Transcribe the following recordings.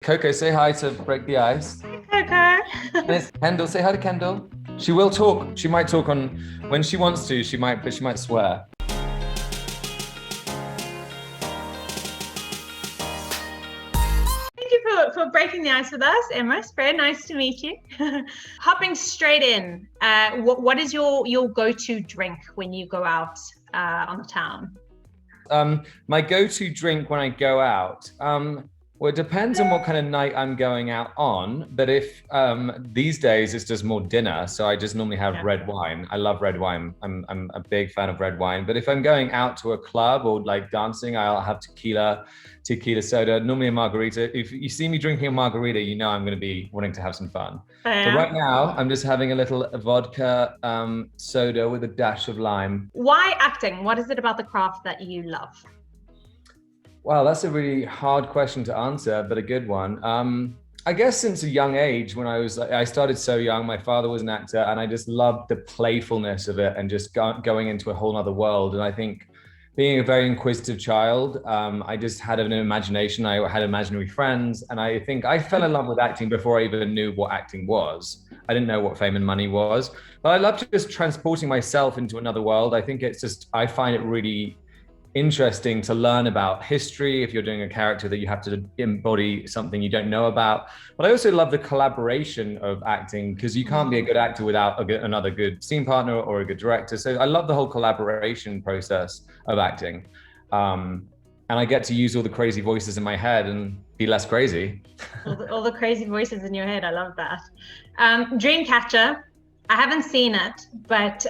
Coco, say hi to break the ice. Coco. And it's Kendall. Say hi to Kendall. She will talk. She might talk on when she wants to. She might, but she might swear. Thank you for breaking the ice with us, Emrhys. Very nice to meet you. Hopping straight in, what is your go-to drink when you go out on the town? My go-to drink when I go out. Well, it depends on what kind of night I'm going out on. But if these days it's just more dinner, so I just normally have red wine. I love red wine. I'm a big fan of red wine. But if I'm going out to a club or like dancing, I'll have tequila soda, normally a margarita. If you see me drinking a margarita, you know I'm going to be wanting to have some fun. So right now, I'm just having a little vodka soda with a dash of lime. Why acting? What is it about the craft that you love? Wow, that's a really hard question to answer, but a good one. I guess since a young age, when I started so young, my father was an actor, and I just loved the playfulness of it and just going into a whole other world. And I think being a very inquisitive child, I just had an imagination. I had imaginary friends, and I think I fell in love with acting before I even knew what acting was. I didn't know what fame and money was, but I loved just transporting myself into another world. I think I find it really interesting to learn about history if you're doing a character that you have to embody something you don't know about. But I also love the collaboration of acting, because you can't be a good actor without another good scene partner or a good director. So I love the whole collaboration process of acting. And I get to use all the crazy voices in my head and be less crazy. All the crazy voices in your head. I love that. Dreamcatcher. I haven't seen it, but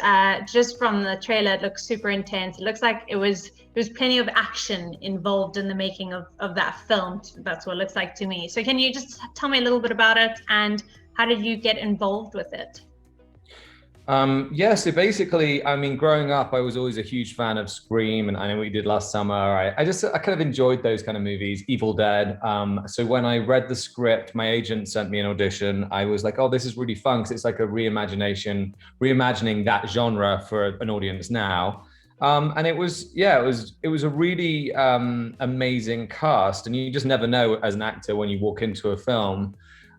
just from the trailer, it looks super intense. It looks like there was plenty of action involved in the making of that film. That's what it looks like to me. So can you just tell me a little bit about it, and how did you get involved with it? Yeah, so basically, I mean, growing up, I was always a huge fan of Scream, and I know what you did last summer. I kind of enjoyed those kind of movies, Evil Dead. So when I read the script, my agent sent me an audition. I was like, oh, this is really fun, because it's like a reimagining that genre for an audience now. And it was a really amazing cast, and you just never know as an actor when you walk into a film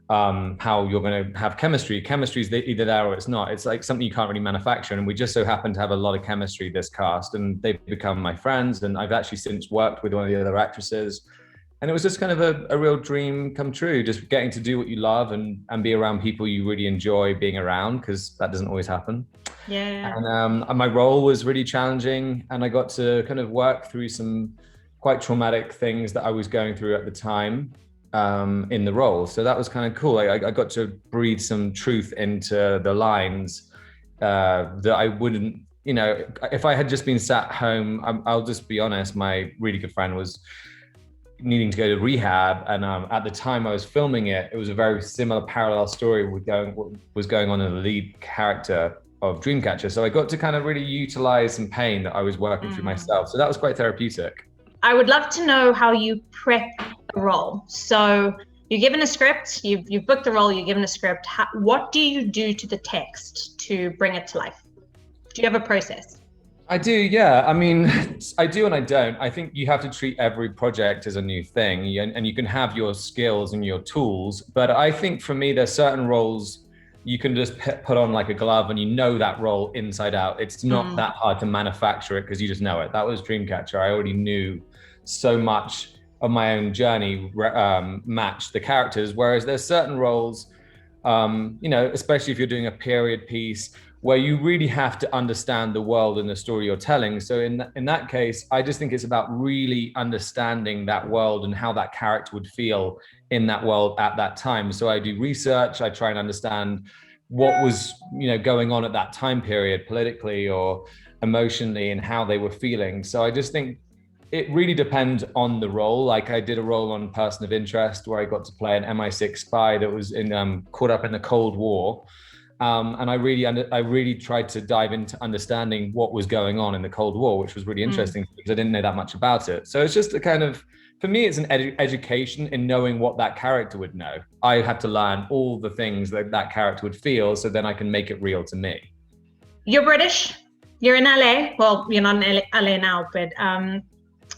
how you're going to have chemistry. Chemistry is either there or it's not. It's like something you can't really manufacture. And we just so happen to have a lot of chemistry, this cast, and they've become my friends. And I've actually since worked with one of the other actresses. And it was just kind of a real dream come true, just getting to do what you love and be around people you really enjoy being around, because that doesn't always happen. Yeah. And my role was really challenging, and I got to kind of work through some quite traumatic things that I was going through at the time in the role. So that was kind of cool. I got to breathe some truth into the lines that I wouldn't, if I had just been sat home. I'll just be honest, my really good friend was needing to go to rehab, and at the time I was filming it, it was a very similar parallel story with what was going on in the lead character of Dreamcatcher. So I got to kind of really utilize some pain that I was working through myself. So that was quite therapeutic. I would love to know how you prep a role. So you're given a script, you've booked the role, you're given a script. What do you do to the text to bring it to life? Do you have a process? I do, yeah. I mean, I do and I don't. I think you have to treat every project as a new thing, and you can have your skills and your tools. But I think for me, there's certain roles you can just put on like a glove, and you know that role inside out. It's not that hard to manufacture it, because you just know it. That was Dreamcatcher. I already knew so much of my own journey matched the characters. Whereas there's certain roles, especially if you're doing a period piece, where you really have to understand the world and the story you're telling. So in that case, I just think it's about really understanding that world and how that character would feel in that world at that time. So I do research, I try and understand what was, going on at that time period politically or emotionally, and how they were feeling. So I just think it really depends on the role. Like I did a role on Person of Interest where I got to play an MI6 spy that was caught up in the Cold War. And I really tried to dive into understanding what was going on in the Cold War, which was really interesting because I didn't know that much about it. So it's just a kind of, for me, it's an education in knowing what that character would know. I had to learn all the things that character would feel, so then I can make it real to me. You're British. You're in LA. Well, you're not in LA now, but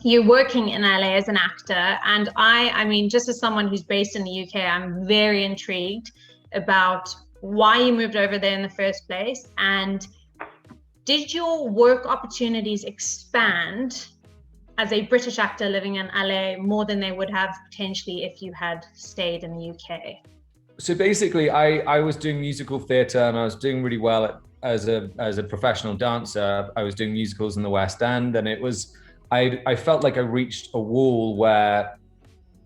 you're working in LA as an actor, and I mean, just as someone who's based in the UK, I'm very intrigued about why you moved over there in the first place, and did your work opportunities expand as a British actor living in LA more than they would have potentially if you had stayed in the UK? So basically, I was doing musical theatre and I was doing really well as a professional dancer. I was doing musicals in the West End, and I felt like I reached a wall where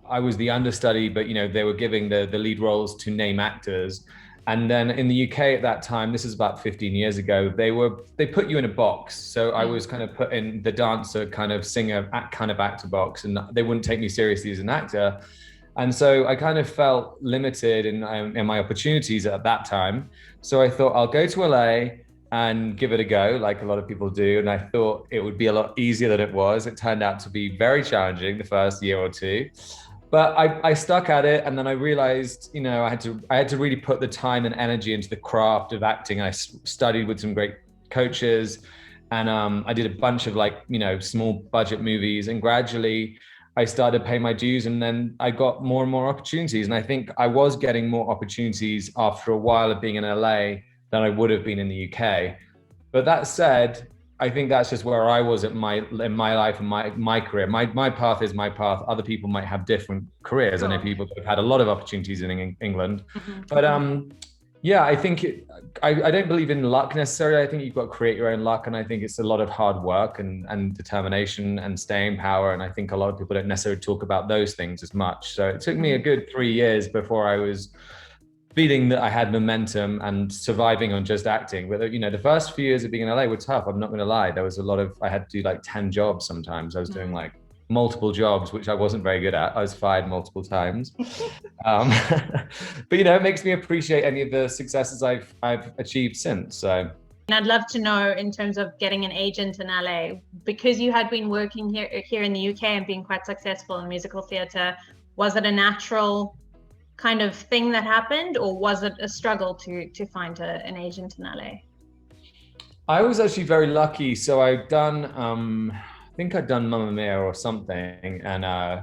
I was the understudy, but they were giving the lead roles to name actors. And then in the UK at that time, this is about 15 years ago, they put you in a box. So I was kind of put in the dancer, kind of singer, kind of actor box, and they wouldn't take me seriously as an actor. And so I kind of felt limited in my opportunities at that time. So I thought I'll go to LA and give it a go, like a lot of people do. And I thought it would be a lot easier than it was. It turned out to be very challenging the first year or two. But I stuck at it, and then I realized, I had to really put the time and energy into the craft of acting. I studied with some great coaches, and I did a bunch of small budget movies, and gradually I started paying my dues, and then I got more and more opportunities. And I think I was getting more opportunities after a while of being in LA than I would have been in the UK. But that said, I think that's just where I was in my life and my career. My path is my path. Other people might have different careers. I know people that have had a lot of opportunities in England, but yeah, I think I don't believe in luck necessarily. I think you've got to create your own luck, and I think it's a lot of hard work and determination and staying power. And I think a lot of people don't necessarily talk about those things as much. So it took me a good 3 years before I was feeling that I had momentum and surviving on just acting. But the first few years of being in LA were tough. I'm not going to lie. There was I had to do like 10 jobs sometimes. I was doing like multiple jobs, which I wasn't very good at. I was fired multiple times. But it makes me appreciate any of the successes I've achieved since. So. And I'd love to know, in terms of getting an agent in LA, because you had been working here in the UK and being quite successful in musical theatre, was it a natural kind of thing that happened, or was it a struggle to find an agent in LA? I was actually very lucky. So I'd done, I think I'd done Mamma Mia or something, and I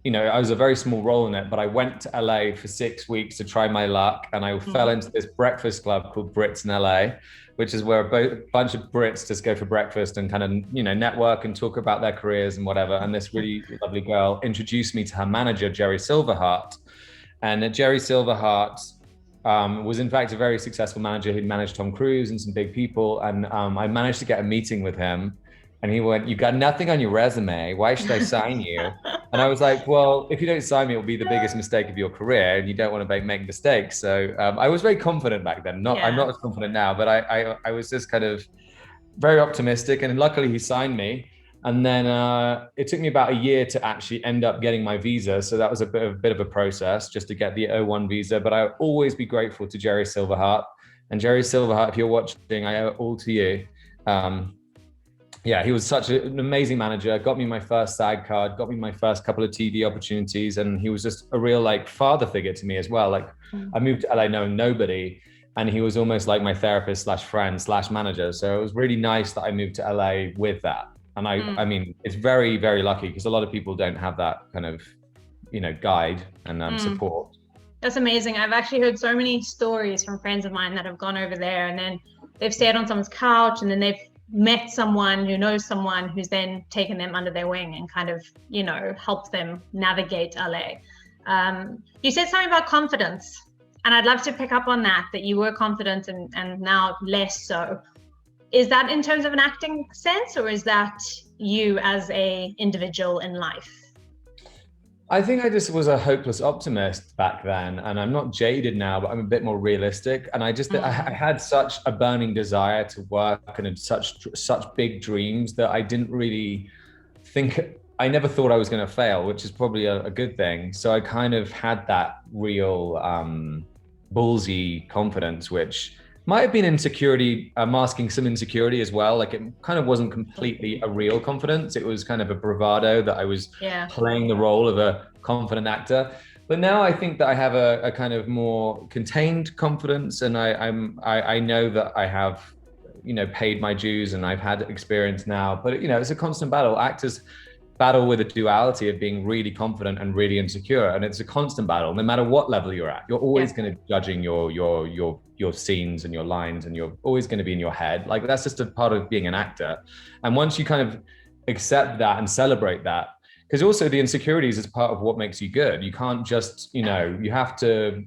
was a very small role in it, but I went to LA for 6 weeks to try my luck, and I fell into this breakfast club called Brits in LA, which is where a bunch of Brits just go for breakfast and kind of network and talk about their careers and whatever. And this really lovely girl introduced me to her manager, Jerry Silverheart. And Jerry Silverheart was in fact a very successful manager who'd managed Tom Cruise and some big people. And I managed to get a meeting with him, and he went, "You've got nothing on your resume. Why should I sign you?" And I was like, "Well, if you don't sign me, it'll be the biggest mistake of your career, and you don't want to make mistakes." So I was very confident back then. I'm not as confident now, but I was just kind of very optimistic, and luckily he signed me. And then it took me about a year to actually end up getting my visa. So that was a bit of a process just to get the O1 visa. But I'll always be grateful to Jerry Silverheart. And Jerry Silverheart, if you're watching, I owe it all to you. Yeah, he was such an amazing manager, got me my first SAG card, got me my first couple of TV opportunities. And he was just a real father figure to me as well. I moved to LA knowing nobody, and he was almost like my therapist / friend / manager. So it was really nice that I moved to LA with that. And I mean, it's very, very lucky, because a lot of people don't have that kind of, guide and support. That's amazing. I've actually heard so many stories from friends of mine that have gone over there, and then they've stayed on someone's couch, and then they've met someone who knows someone who's then taken them under their wing and kind of, helped them navigate LA. You said something about confidence, and I'd love to pick up on that you were confident and now less so. Is that in terms of an acting sense, or is that you as a individual in life? I think I just was a hopeless optimist back then, and I'm not jaded now, but I'm a bit more realistic. And I had such a burning desire to work and such big dreams that I didn't really think, I never thought I was going to fail, which is probably a good thing. So I kind of had that real ballsy confidence, which might have been insecurity, masking some insecurity as well. It kind of wasn't completely a real confidence. It was kind of a bravado that I was playing the role of a confident actor. But now I think that I have a kind of more contained confidence, and I know that I have, paid my dues, and I've had experience now. But it's a constant battle. Actors battle with a duality of being really confident and really insecure, and it's a constant battle. No matter what level you're at, you're always going to be judging your scenes and your lines, and you're always going to be in your head. Like, that's just a part of being an actor. And once you kind of accept that and celebrate that, because also the insecurities is part of what makes you good. You can't just, you know, you have to.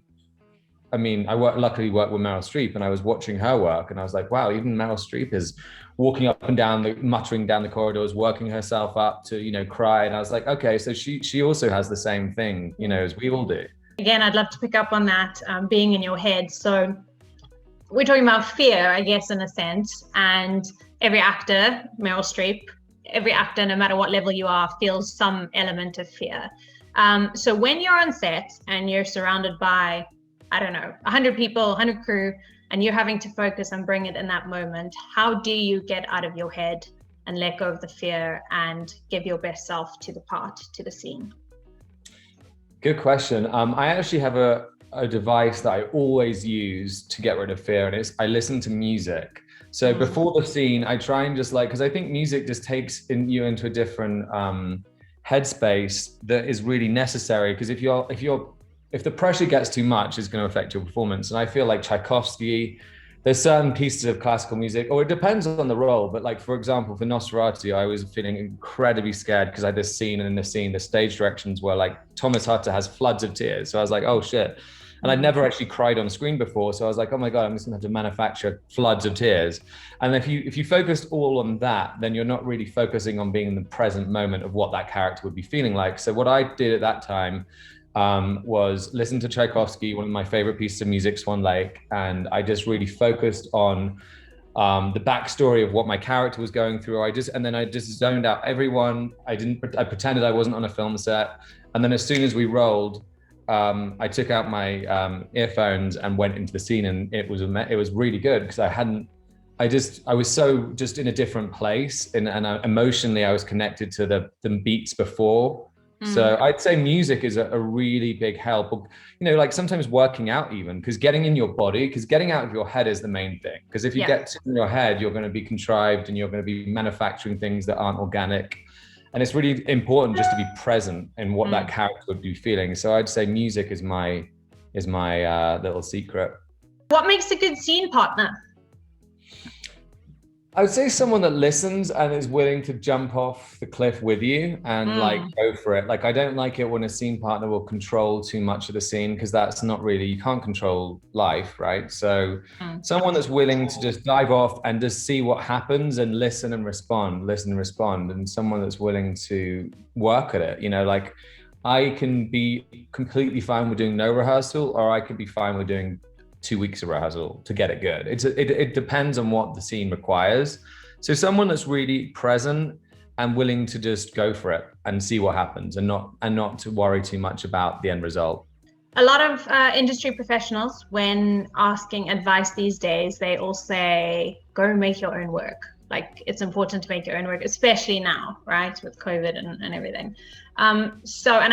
I mean, luckily worked with Meryl Streep, and I was watching her work, and I was like, wow, even Meryl Streep is walking up and down, muttering down the corridors, working herself up to, you know, cry. And I was like, okay, so she also has the same thing, you know, as we all do. Again, I'd love to pick up on that, being in your head. So we're talking about fear, I guess, in a sense, and every actor, Meryl Streep, every actor, no matter what level you are, feels some element of fear. So when you're on set and you're surrounded by, I don't know, 100 people, 100 crew, and you're having to focus and bring it in that moment, how do you get out of your head and let go of the fear and give your best self to the part, to the scene? Good question. I actually have a device that I always use to get rid of fear, and I listen to music. So before the scene, I try and just because I think music just takes you into a different headspace that is really necessary. Because if the pressure gets too much, it's going to affect your performance. And I feel like Tchaikovsky, there's certain pieces of classical music, or it depends on the role. But like, for example, for Nosferatu, I was feeling incredibly scared because I had this scene, and in the scene, the stage directions were like, Thomas Hutter has floods of tears. So I was like, oh shit. And I'd never actually cried on screen before. So I was like, oh my God, I'm just gonna have to manufacture floods of tears. And if you focused all on that, then you're not really focusing on being in the present moment of what that character would be feeling like. So what I did at that time was listen to Tchaikovsky, one of my favorite pieces of music, Swan Lake. And I just really focused on the backstory of what my character was going through. And then I just zoned out everyone. I pretended I wasn't on a film set. And then as soon as we rolled, I took out my earphones and went into the scene, and it was really good because I was so just in a different place, and emotionally I was connected to the beats before. So I'd say music is a really big help. You know, like sometimes working out even, because getting in your body, because getting out of your head is the main thing. Because if you get in your head, you're going to be contrived and you're going to be manufacturing things that aren't organic. And it's really important just to be present in what that character would be feeling. So I'd say music is my little secret. What makes a good scene partner? I would say someone that listens and is willing to jump off the cliff with you and like go for it. Like, I don't like it when a scene partner will control too much of the scene, because that's not really, you can't control life, right? So someone that's willing to just dive off and just see what happens and listen and respond, and someone that's willing to work at it. You know, like I can be completely fine with doing no rehearsal, or I could be fine with doing 2 weeks of rehearsal to get it good. It depends on what the scene requires. So someone that's really present and willing to just go for it and see what happens, and not to worry too much about the end result. A lot of industry professionals, when asking advice these days, they all say, go make your own work. Like, it's important to make your own work, especially now, right, with COVID and everything. And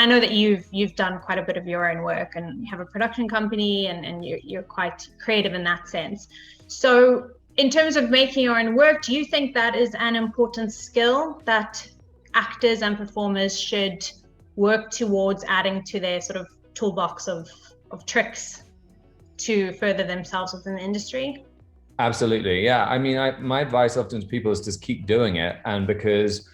I know that you've done quite a bit of your own work, and you have a production company, and you're quite creative in that sense. So in terms of making your own work, do you think that is an important skill that actors and performers should work towards adding to their sort of toolbox of tricks to further themselves within the industry? Absolutely. Yeah. I mean, my advice often to people is just keep doing it. And because,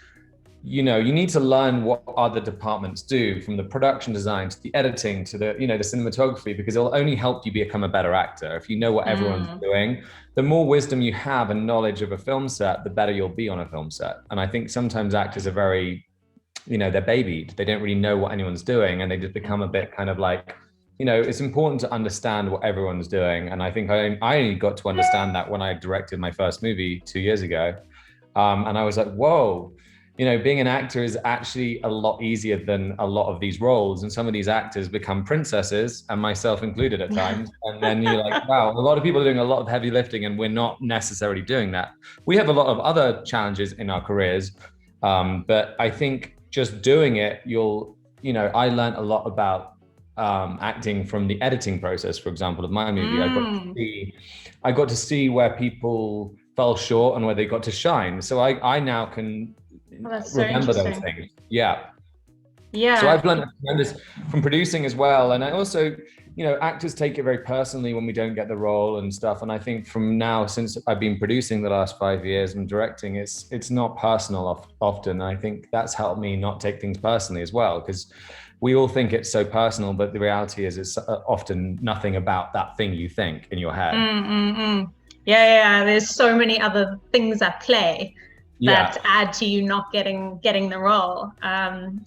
you know, you need to learn what other departments do, from the production design to the editing to the, you know, the cinematography, because it'll only help you become a better actor. If you know what everyone's doing, the more wisdom you have and knowledge of a film set, the better you'll be on a film set. And I think sometimes actors are very, you know, they're babied. They don't really know what anyone's doing, and they just become a bit kind of like, you know, it's important to understand what everyone's doing. And I think I only got to understand that when I directed my first movie 2 years ago. And I was like, whoa, you know, being an actor is actually a lot easier than a lot of these roles. And some of these actors become princesses, and myself included at times. And then you're like, wow, a lot of people are doing a lot of heavy lifting, and we're not necessarily doing that. We have a lot of other challenges in our careers. But I think just doing it, I learned a lot about acting from the editing process, for example, of my movie. I got to see where people fell short and where they got to shine. So I now can Well, that's so remember those interesting. things. Yeah. So Yeah. I've learned tremendous from producing as well. And I also, actors take it very personally when we don't get the role and stuff. And I think from now, since I've been producing the last 5 years and directing, it's not personal often. I think that's helped me not take things personally as well, because we all think it's so personal, but the reality is it's often nothing about that thing you think in your head. Yeah, yeah. There's so many other things at play that Yeah. add to you not getting the role.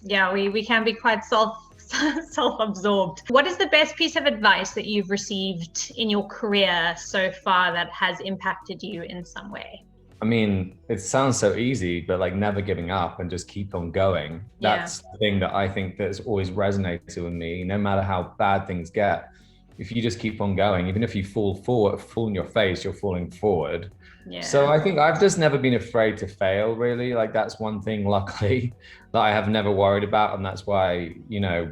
Yeah, we can be quite self-absorbed. What is the best piece of advice that you've received in your career so far that has impacted you in some way? I mean, it sounds so easy, but like never giving up and just keep on going. Yeah. That's the thing that I think that's always resonated with me, no matter how bad things get. If you just keep on going, even if you fall in your face, you're falling forward. So Yeah. I think I've just never been afraid to fail, really. Like that's one thing, luckily, that I have never worried about. And that's why,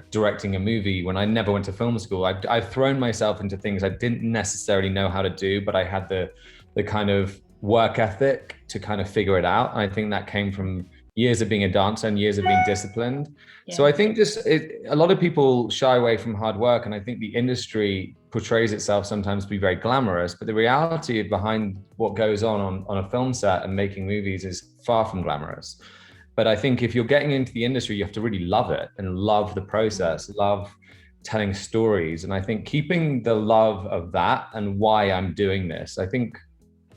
directing a movie, when I never went to film school, I've thrown myself into things I didn't necessarily know how to do, but I had the kind of work ethic to kind of figure it out. And I think that came from years of being a dancer and years of being disciplined. So Yeah. I think a lot of people shy away from hard work. And I think the industry portrays itself sometimes to be very glamorous, but the reality behind what goes on a film set and making movies is far from glamorous. But I think if you're getting into the industry, you have to really love it and love the process, love telling stories. And I think keeping the love of that and why I'm doing this, I think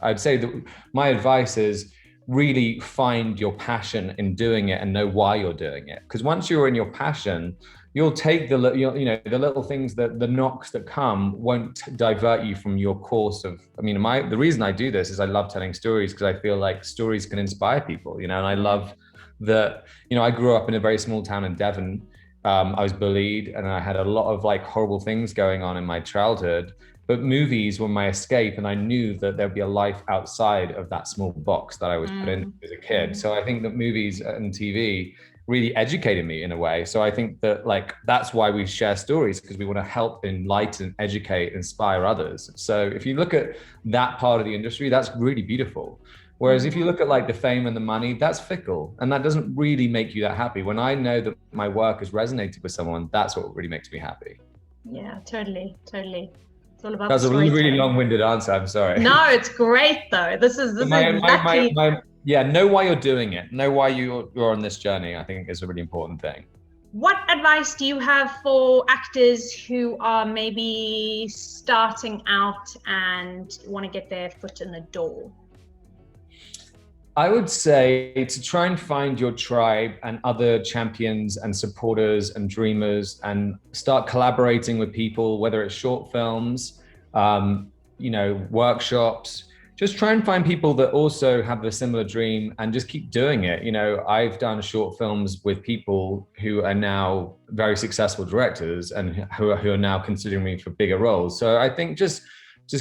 I'd say that my advice is really find your passion in doing it and know why you're doing it. Because once you're in your passion, you'll take the little things, that the knocks that come won't divert you from your course of. I mean, the reason I do this is I love telling stories, because I feel like stories can inspire people, and I love that. I grew up in a very small town in Devon. I was bullied and I had a lot of like horrible things going on in my childhood. But movies were my escape, and I knew that there'd be a life outside of that small box that I was put in as a kid. So I think that movies and TV really educated me in a way. So I think that that's why we share stories, because we want to help enlighten, educate, inspire others. So if you look at that part of the industry, that's really beautiful. Whereas if you look at like the fame and the money, that's fickle, and that doesn't really make you that happy. When I know that my work has resonated with someone, that's what really makes me happy. Yeah, totally, totally. It's all about That the was a really storytelling. long-winded answer. I'm sorry. No, it's great though. This is exactly. Yeah, know why you're doing it. Know why you're on this journey, I think is a really important thing. What advice do you have for actors who are maybe starting out and want to get their foot in the door? I would say to try and find your tribe and other champions and supporters and dreamers, and start collaborating with people, whether it's short films, workshops. Just try and find people that also have a similar dream and just keep doing it. I've done short films with people who are now very successful directors and who are now considering me for bigger roles. So I think just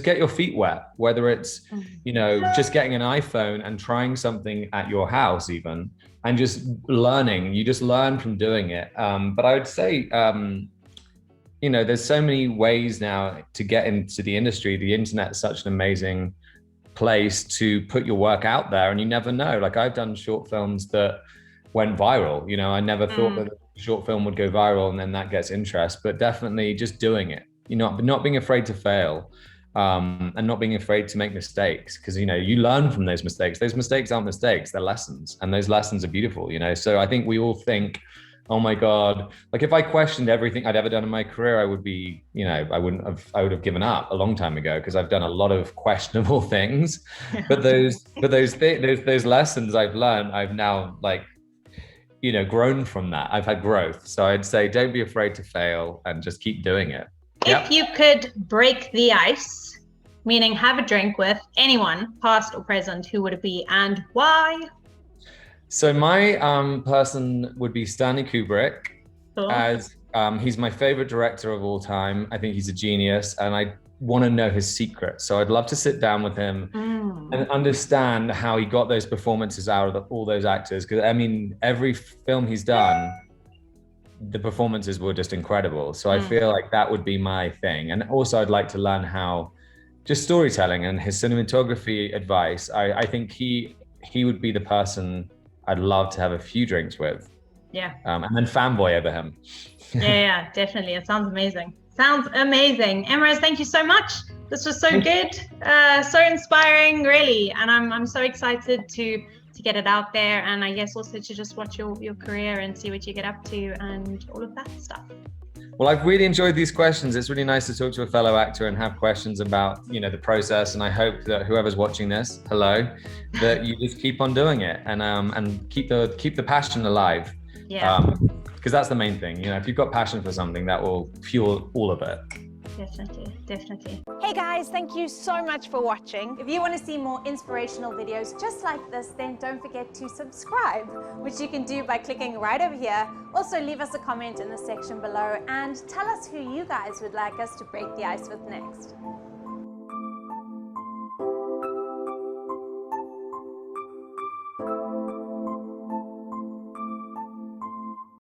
get your feet wet, whether it's, just getting an iPhone and trying something at your house even, and just learning. You just learn from doing it. But I would say, there's so many ways now to get into the industry. The internet is such an amazing place to put your work out there, and you never know. Like I've done short films that went viral. I never thought that a short film would go viral and then that gets interest, but definitely just doing it, not being afraid to fail. And not being afraid to make mistakes, because you learn from those mistakes. Those mistakes aren't mistakes, they're lessons, and those lessons are beautiful. So I think we all think, oh my god, like if I questioned everything I'd ever done in my career, I would be, I would have given up a long time ago, because I've done a lot of questionable things. But those lessons I've learned, I've now grown from that. I've had growth. So I'd say don't be afraid to fail and just keep doing it. If you could break the ice, meaning have a drink with anyone, past or present, who would it be and why? So my person would be Stanley Kubrick. Cool. As he's my favorite director of all time. I think he's a genius, and I want to know his secret. So I'd love to sit down with him and understand how he got those performances out of all those actors. Because I mean, every film he's done, the performances were just incredible. So I feel like that would be my thing. And also I'd like to learn how just storytelling and his cinematography advice. I think he would be the person I'd love to have a few drinks with. Yeah. And then fanboy over him. Yeah, definitely. It sounds amazing. Sounds amazing. Emrhys, thank you so much. This was so good, so inspiring, really. And I'm so excited to get it out there, and I guess also to just watch your career and see what you get up to and all of that stuff. Well, I've really enjoyed these questions. It's really nice to talk to a fellow actor and have questions about, the process. And I hope that whoever's watching this, hello, that you just keep on doing it and keep the passion alive. Yeah. Because that's the main thing. If you've got passion for something, that will fuel all of it. Definitely. Hey guys, thank you so much for watching. If you want to see more inspirational videos just like this, then don't forget to subscribe, which you can do by clicking right over here. Also, leave us a comment in the section below and tell us who you guys would like us to break the ice with next.